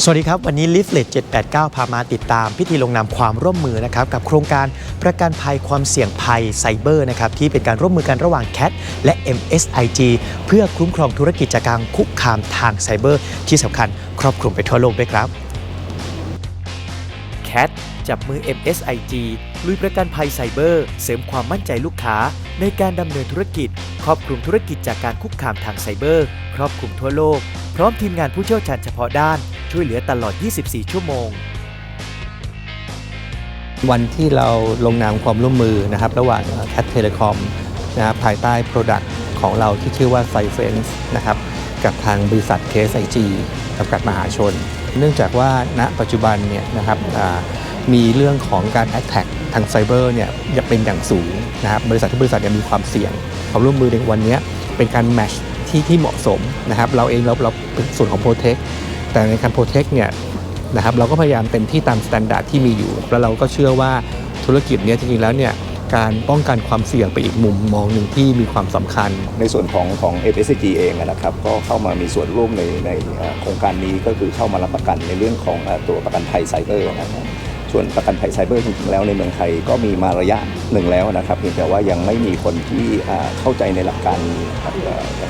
สวัสดีครับวันนี้ Leaflet 789 พามาติดตามพิธีลงนามความร่วมมือนะครับกับโครงการประกันภัยความเสี่ยงภัยไซเบอร์นะครับที่เป็นการร่วมมือกันระหว่าง CAT และ MSIG เพื่อคุ้มครองธุรกิจจากการคุกคามทางไซเบอร์ที่สำคัญครอบคลุมไปทั่วโลกด้วยครับ CAT จับมือ MSIG ลุยประกันภัยไซเบอร์เสริมความมั่นใจลูกค้าในการดำเนินธุรกิจครอบคลุมธุรกิจจากการคุกคามทางไซเบอร์ครอบคลุมทั่วโลกพร้อมทีมงานผู้เชี่ยวชาญเฉพาะด้านช่วยเหลือตลอด 24 ชั่วโมง วันที่เราลงนามความร่วมมือนะครับระหว่าง CAT Telecom นะครับภายใต้ Product ของเราที่ชื่อว่า Cyfence นะครับกับทางบริษัท KSIG จำกัดมหาชนเนื่องจากว่าณปัจจุบันเนี่ยนะครับมีเรื่องของการ Attack ทางไซเบอร์เนี่ยเป็นอย่างสูงนะครับบริษัททุกบริษัทมีความเสี่ยงความร่วมมือในวันนี้เป็นการแมทช์ที่เหมาะสมนะครับเราเองเราเป็นส่วนของ Protect แต่ในการ Protect เนี่ยนะครับเราก็พยายามเต็มที่ตามมาตรฐานที่มีอยู่แล้วเราก็เชื่อว่าธุรกิจนี้จริงๆแล้วเนี่ยการป้องกันความเสี่ยงไปอีกมุมมองหนึ่งที่มีความสำคัญในส่วนของ MSIG เองนะครับก็เข้ามามีส่วนร่วมในโครงการนี้ก็คือเข้ามารับประกันในเรื่องของตัวประกันภัยไซเบอร์นะครับส่วนประกันภัยไซเบอร์จริงๆแล้วในเมืองไทยก็มีมาระยะหนึ่งแล้วนะครับเพียงแต่ว่ายังไม่มีคนที่เข้าใจในหลักการ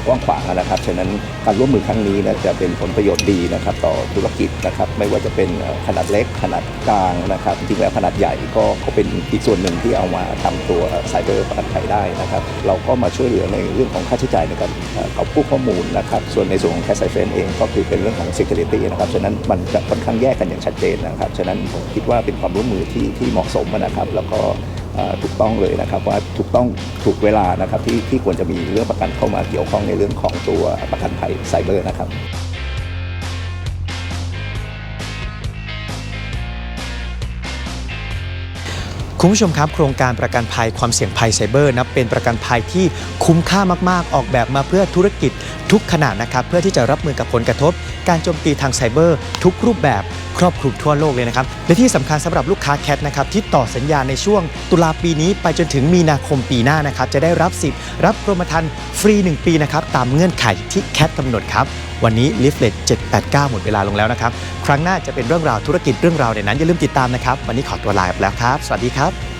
กว้างขวางนะครับฉะนั้นการร่วมมือครั้งนี้จะเป็นผลประโยชน์ดีนะครับต่อธุรกิจนะครับไม่ว่าจะเป็นขนาดเล็กขนาดกลางนะครับจริงๆแล้วขนาดใหญ่ก็เป็นอีกส่วนหนึ่งที่เอามาทำตัวไซเบอร์ประกันภัยได้นะครับเราก็มาช่วยเหลือในเรื่องของค่าใช้จ่ายในการเอากู้ข้อมูลนะครับส่วนในส่วนของ CAT Cyfence เองก็คือเป็นเรื่องของ security นะครับฉะนั้นมันจะค่อนข้างแยกกันอย่างชัดเจนนะครับฉะนั้นผมคิดว่าเป็นความร่วมมือที่เหมาะสมนะครับแล้วก็ถูกต้องเลยนะครับว่าถูกต้องถูกเวลานะครับที่ควรจะมีเรื่องประกันเข้ามาเกี่ยวข้องในเรื่องของตัวประกันภัยไซเบอร์นะครับคุณผู้ชมครับโครงการประกันภัยความเสี่ยงภัยไซเบอร์นับเป็นประกันภัยที่คุ้มค่ามากๆออกแบบมาเพื่อธุรกิจทุกขนาดนะครับเพื่อที่จะรับมือกับผลกระทบการโจมตีทางไซเบอร์ทุกรูปแบบครอบคลุมทั่วโลกเลยนะครับและที่สำคัญสำหรับลูกค้า CAT นะครับที่ต่อสัญญาในช่วงตุลาปีนี้ไปจนถึงมีนาคมปีหน้านะครับจะได้รับสิทธิ์รับกรมธรรม์ฟรี1ปีนะครับตามเงื่อนไขที่ CAT กำหนดครับวันนี้ Leaflet 789 หมดเวลาลงแล้วนะครับครั้งหน้าจะเป็นเรื่องราวธุรกิจเรื่องราวในนั้นอย่าลืมติดตามนะครับวันนี้ขอตัวลาไปแล้วครับสวัสดีครับ